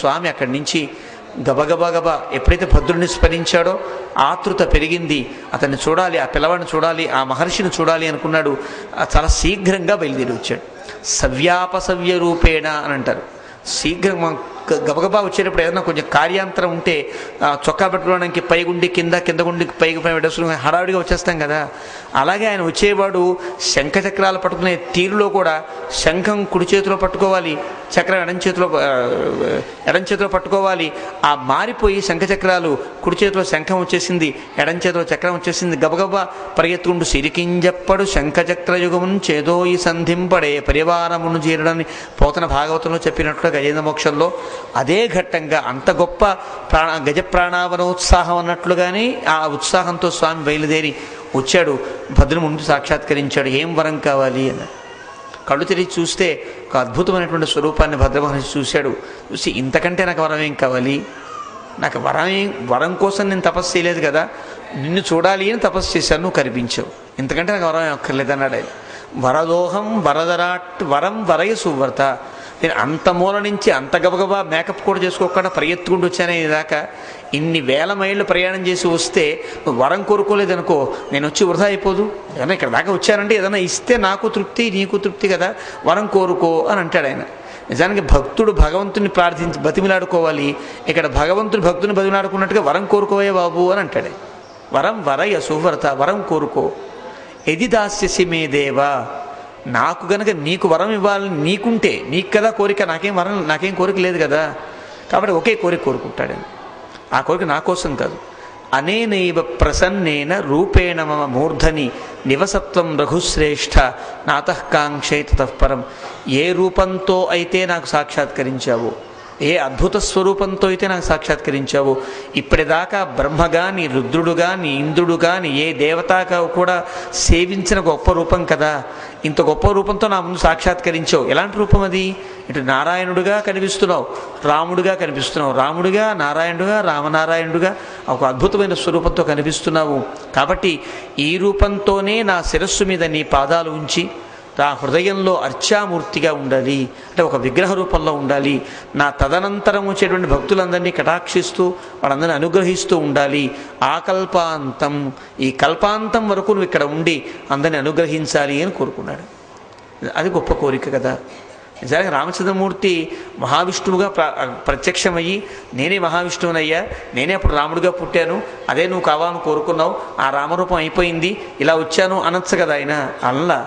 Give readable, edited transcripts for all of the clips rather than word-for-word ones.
స్వామి అక్కడి నుంచి గబగబా ఎప్పుడైతే భద్రుడిని స్మరించాడో ఆతృత పెరిగింది. అతన్ని చూడాలి, ఆ పిల్లవాడిని చూడాలి, ఆ మహర్షిని చూడాలి అనుకున్నాడు. చాలా శీఘ్రంగా బయలుదేరి వచ్చాడు. సవ్యాపసవ్య రూపేణ అని అంటారు. శీఘ్రంగా గబగబా వచ్చేటప్పుడు ఏదైనా కొంచెం కార్యాంతరం ఉంటే చొక్కా పెట్టుకోవడానికి పైగుండి కింద గుండి పైకి పెట్టేసుకుని హడావిడిగా వచ్చేస్తాం కదా. అలాగే ఆయన వచ్చేవాడు శంఖ చక్రాలు పట్టుకునే తీరులో కూడా శంఖం కుడి చేతిలో పట్టుకోవాలి, చక్రం ఎడం చేతిలో పట్టుకోవాలి. ఆ మారిపోయి శంఖ చక్రాలు కుడి చేతిలో శంఖం వచ్చేసింది, ఎడం చేతిలో చక్రం వచ్చేసింది. గబగబా పరిగెత్తుకుంటూ సిరికింజప్పడు శంఖ చక్ర యుగమును చేదో ఈ సంధింపడే పరివారమును చేరడని పోతన భాగవతంలో చెప్పినట్టుగా గజేంద్ర మోక్షంలో అదే ఘట్టంగా అంత గొప్ప గజ ప్రాణావనోత్సాహం అన్నట్లుగానే ఆ ఉత్సాహంతో స్వామి బయలుదేరి వచ్చాడు. భద్రుని ముందు సాక్షాత్కరించాడు. ఏం వరం కావాలి అని కళ్ళు తెరిచి చూస్తే ఒక అద్భుతమైనటువంటి స్వరూపాన్ని భద్రమహర్షి చూశాడు. చూసి ఇంతకంటే నాకు వరం ఏం కావాలి, నాకు వరం కోసం నేను తపస్సు చేయలేదు కదా, నిన్ను చూడాలి అని తపస్సు చేశాను, నువ్వు కనిపించావు, ఇంతకంటే నాకు వరం ఏం అక్కర్లేదు అన్నాడు ఆయన. వరదోహం వరం వరయ సువర్త. నేను అంత మూల నుంచి అంత గబగబా మేకప్ కూడా చేసుకోకుండా పరిగెత్తుకుంటూ వచ్చానే దాకా, ఇన్ని వేల మైళ్ళు ప్రయాణం చేసి వస్తే నువ్వు వరం కోరుకోలేదనుకో, నేను వచ్చి వృధా అయిపోదు. ఏదైనా ఇక్కడ దాకా వచ్చానంటే ఏదైనా ఇస్తే నాకు తృప్తి, నీకు తృప్తి కదా, వరం కోరుకో అని అంటాడు ఆయన. నిజానికి భక్తుడు భగవంతుని ప్రార్థించి బతిమిలాడుకోవాలి. ఇక్కడ భగవంతుడు భక్తుని బతిమిలాడుకున్నట్టుగా వరం కోరుకోవే బాబు అని అంటాడు. వరం వరయ సువ్రత, వరం కోరుకో. ఎది దాస్యసి మే దేవా, నాకు గనక నీకు వరం ఇవ్వాలని నీకుంటే, నీకు కదా కోరిక, నాకేం కోరిక లేదు కదా, కాబట్టి ఒకే కోరిక కోరుకుంటాడు. ఆ కోరిక నా కోసం కాదు. అనేనైవ ప్రసన్నేన రూపేణ మమ మూర్ధని నివసత్వం రఘుశ్రేష్ఠ నాతఃకాంక్షే తతఃపరం. ఏ రూపంతో అయితే నాకు సాక్షాత్కరించావో, ఏ అద్భుత స్వరూపంతో అయితే నాకు సాక్షాత్కరించావు, ఇప్పటిదాకా బ్రహ్మ కానీ రుద్రుడు కానీ ఇంద్రుడు కానీ ఏ దేవత కూడా సేవించిన గొప్ప రూపం కదా, ఇంత గొప్ప రూపంతో నా ముందు సాక్షాత్కరించావు. ఎలాంటి రూపం అది? ఇటు నారాయణుడిగా కనిపిస్తున్నావు, రాముడిగా కనిపిస్తున్నావు, రాముడిగా నారాయణుడిగా రామనారాయణుడిగా ఒక అద్భుతమైన స్వరూపంతో కనిపిస్తున్నావు. కాబట్టి ఈ రూపంతోనే నా శిరస్సు మీద నీ పాదాలు ఉంచి నా హృదయంలో అర్చామూర్తిగా ఉండాలి, అంటే ఒక విగ్రహ రూపంలో ఉండాలి. నా తదనంతరం వచ్చేటువంటి భక్తులందరినీ కటాక్షిస్తూ వాళ్ళందరినీ అనుగ్రహిస్తూ ఉండాలి. ఆ కల్పాంతం, ఈ కల్పాంతం వరకు నువ్వు ఇక్కడ ఉండి అందరినీ అనుగ్రహించాలి అని కోరుకున్నాడు. అది గొప్ప కోరిక కదా. నిజానికి రామచంద్రమూర్తి మహావిష్ణువుగా ప్రత్యక్షమయ్యి, నేనే మహావిష్ణువునయ్యా, నేనే అప్పుడు రాముడిగా పుట్టాను, అదే నువ్వు కావాలని కోరుకున్నావు, ఆ రామరూపం అయిపోయింది, ఇలా వచ్చాను అనొచ్చు కదా ఆయన. అలా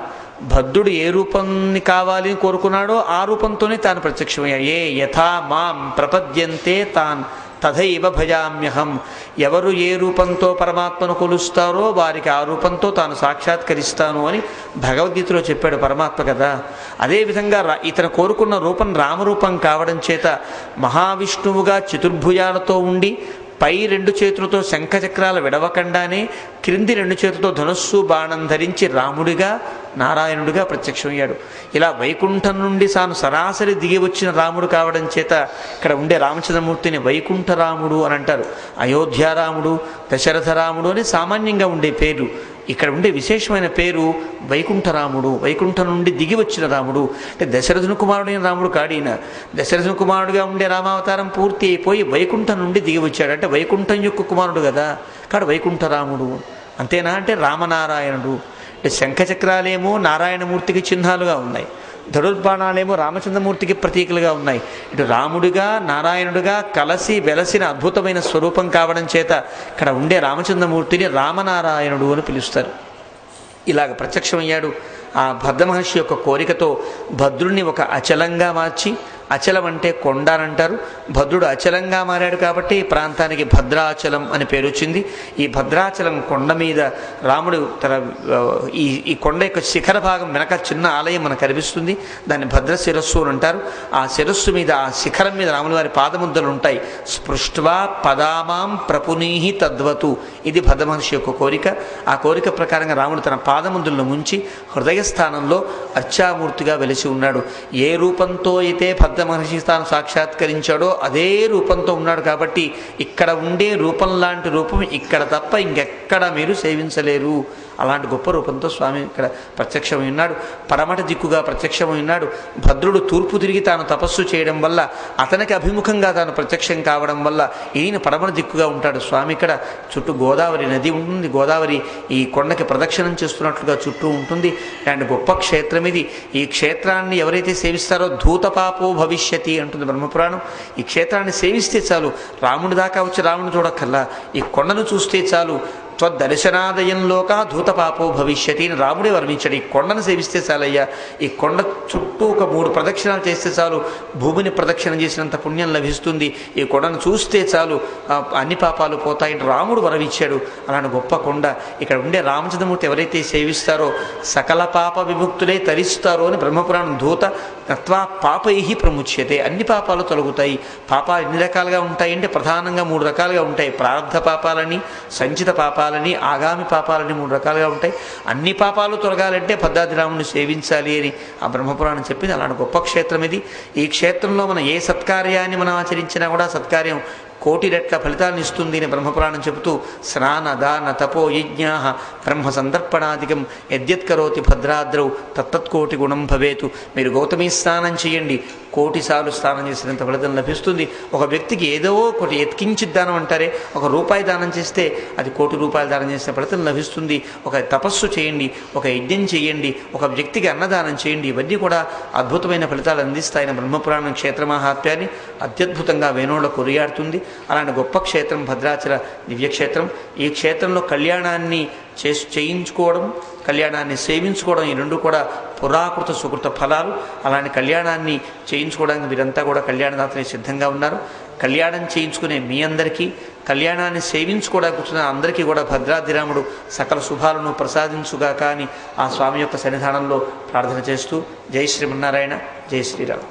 భద్రుడు ఏ రూపాన్ని కావాలి అని కోరుకున్నాడో ఆ రూపంతోనే తాను ప్రత్యక్షమయ్యాడు. ఏ యథా మాం ప్రపద్యంతే తాన్ తథైవ భజామ్యహం. ఎవరు ఏ రూపంతో పరమాత్మను కొలుస్తారో వారికి ఆ రూపంతో తాను సాక్షాత్కరిస్తాను అని భగవద్గీతలో చెప్పాడు పరమాత్మ కదా. అదేవిధంగా ఇతను కోరుకున్న రూపం రామరూపం కావడం చేత మహావిష్ణువుగా చతుర్భుజాలతో ఉండి పై రెండు చేతులతో శంఖచక్రాలు విడవకుండానే క్రింది రెండు చేతులతో ధనుస్సు బాణం ధరించి రాముడిగా నారాయణుడిగా ప్రత్యక్షమయ్యాడు. ఇలా వైకుంఠం నుండి తాను సరాసరి దిగి వచ్చిన రాముడు కావడం చేత ఇక్కడ ఉండే రామచంద్రమూర్తిని వైకుంఠరాముడు అని అంటారు. అయోధ్యారాముడు, దశరథరాముడు అని సామాన్యంగా ఉండే పేరు. ఇక్కడ ఉండే విశేషమైన పేరు వైకుంఠరాముడు, వైకుంఠం నుండి దిగి వచ్చిన రాముడు. అంటే దశరథుని కుమారుడైన రాముడు కాడిన, దశరథుని కుమారుడుగా ఉండే రామావతారం పూర్తి అయిపోయి వైకుంఠం నుండి దిగి వచ్చాడు, అంటే వైకుంఠం యొక్క కుమారుడు కదా, కాడు వైకుంఠరాముడు. అంతేనా అంటే రామనారాయణుడు. అంటే శంఖచక్రాలేమో నారాయణమూర్తికి చిహ్నాలుగా ఉన్నాయి, ధనుర్బాణాలేమో రామచంద్రమూర్తికి ప్రతీకలుగా ఉన్నాయి. ఇటు రాముడిగా నారాయణుడిగా కలసి వెలసిన అద్భుతమైన స్వరూపం కావడం చేత ఇక్కడ ఉండే రామచంద్రమూర్తిని రామనారాయణుడు అని పిలుస్తారు. ఇలాగ ప్రత్యక్షమయ్యాడు. ఆ భద్రమహర్షి యొక్క కోరికతో భద్రుణ్ణి ఒక అచలంగా మార్చి, అచలం అంటే కొండ అని అంటారు, భద్రుడు అచలంగా మారాడు కాబట్టి ఈ ప్రాంతానికి భద్రాచలం అని పేరు వచ్చింది. ఈ భద్రాచలం కొండ మీద రాముడు ఈ కొండ యొక్క శిఖర భాగం వెనక చిన్న ఆలయం మనకు కనిపిస్తుంది, దాన్ని భద్ర శిరస్సు అని అంటారు. ఆ శిరస్సు మీద, ఆ శిఖరం మీద రాముని వారి పాదముద్రలు ఉంటాయి. స్పృష్ట్వా పదామాం ప్రపునీహి తద్వతు, ఇది భద్రమహర్షి యొక్క కోరిక. ఆ కోరిక ప్రకారంగా రాముడు తన పాదముద్రలను ముంచి హృదయ స్థానంలో అర్చామూర్తిగా వెలిసి ఉన్నాడు. ఏ రూపంతో అయితే భద్రమహర్షి తాను సాక్షాత్కరించాడో అదే రూపంతో ఉన్నాడు కాబట్టి ఇక్కడ ఉండే రూపం లాంటి రూపం ఇక్కడ తప్ప ఇంకెక్కడ మీరు సేవించలేరు అలాంటి గొప్ప రూపంతో స్వామి ఇక్కడ ప్రత్యక్షమై ఉన్నాడు. పడమట దిక్కుగా ప్రత్యక్షమై ఉన్నాడు. భద్రుడు తూర్పు తిరిగి తాను తపస్సు చేయడం వల్ల, అతనికి అభిముఖంగా తాను ప్రత్యక్షం కావడం వల్ల ఈయన పడమట దిక్కుగా ఉంటాడు. స్వామి ఇక్కడ చుట్టూ గోదావరి నది ఉంటుంది. గోదావరి ఈ కొండకి ప్రదక్షిణం చేస్తున్నట్లుగా చుట్టూ ఉంటుంది. ఇలాంటి గొప్ప క్షేత్రం ఇది. ఈ క్షేత్రాన్ని ఎవరైతే సేవిస్తారో ధూతపాపో భవిష్యతి అంటుంది బ్రహ్మపురాణం. ఈ క్షేత్రాన్ని సేవిస్తే చాలు, రాముడి దాకా వచ్చి రాముడిని చూడక్కల్లా, ఈ కొండను చూస్తే చాలు, త్వద్దర్శనాదయంలోక ధూతపాపో భవిష్యతి అని రాముడే వర్ణించాడు. ఈ కొండను సేవిస్తే చాలయ్యా, ఈ కొండ చుట్టూ ఒక 3 ప్రదక్షిణాలు చేస్తే చాలు, భూమిని ప్రదక్షిణ చేసినంత పుణ్యం లభిస్తుంది. ఈ కొండను చూస్తే చాలు, అన్ని పాపాలు పోతాయంటే రాముడు వరమిచ్చాడు. అలాంటి గొప్ప కొండ. ఇక్కడ ఉండే రామచంద్రమూర్తి ఎవరైతే సేవిస్తారో సకల పాప విముక్తులే తరిస్తారో అని బ్రహ్మపురాణం. ధూత తత్వా పాపై ప్రముచ్యతే, అన్ని పాపాలు తొలగుతాయి. పాపాలు ఎన్ని రకాలుగా ఉంటాయంటే ప్రధానంగా 3 రకాలుగా ఉంటాయి. ప్రారంధ పాపాలని, సంచిత పాపాలని, ఆగామి పాపాలని 3 రకాలుగా ఉంటాయి. అన్ని పాపాలు తొలగాలంటే భద్రాద్రిరాముని సేవించాలి అని ఆ బ్రహ్మపురాణం చెప్పింది. అలాంటి గొప్ప క్షేత్రం ఇది. ఈ క్షేత్రంలో మనం ఏ సత్కార్యాన్ని మనం ఆచరించినా కూడా సత్కార్యం 1,000,000 రెట్ల ఫలితాలను ఇస్తుంది అని బ్రహ్మపురాణం చెబుతూ, స్నాన దాన తపో యజ్ఞా బ్రహ్మ సందర్పణాధికం యద్యత్కరోతి భద్రాద్రౌ తత్తత్కోటి గుణం భవేతు. మీరు గౌతమి స్నానం చేయండి, 1,000,000 సార్లు స్నానం చేసినంత ఫలితం లభిస్తుంది. ఒక వ్యక్తికి ఏదో ఒకటి ఎత్కించిత్ దానం అంటారే, ₹1 దానం చేస్తే అది ₹1,000,000 దానం చేసిన ఫలితం లభిస్తుంది. ఒక తపస్సు చేయండి, ఒక యజ్ఞం చేయండి, ఒక వ్యక్తికి అన్నదానం చేయండి, ఇవన్నీ కూడా అద్భుతమైన ఫలితాలు అందిస్తాయని బ్రహ్మపురాణం క్షేత్ర మహాత్మ్యాన్ని అత్యద్భుతంగా వేణోళ్ళ కొరియాడుతుంది. అలాంటి గొప్ప క్షేత్రం భద్రాచల దివ్యక్షేత్రం. ఈ క్షేత్రంలో కళ్యాణాన్ని చేయించుకోవడం, కళ్యాణాన్ని సేవించుకోవడం, ఈ 2 కూడా పురాకృత సుకృత ఫలాలు. అలాంటి కళ్యాణాన్ని చేయించుకోవడానికి మీరంతా కూడా కళ్యాణదాతలే సిద్ధంగా ఉన్నారు. కళ్యాణం చేయించుకునే మీ అందరికీ, కళ్యాణాన్ని సేవించుకోవడానికి వచ్చిన అందరికీ కూడా భద్రాద్రిరాముడు సకల శుభాలను ప్రసాదించుగాక అని ఆ స్వామి యొక్క సన్నిధానంలో ప్రార్థన చేస్తూ, జై శ్రీమన్నారాయణ, జై శ్రీరామ్.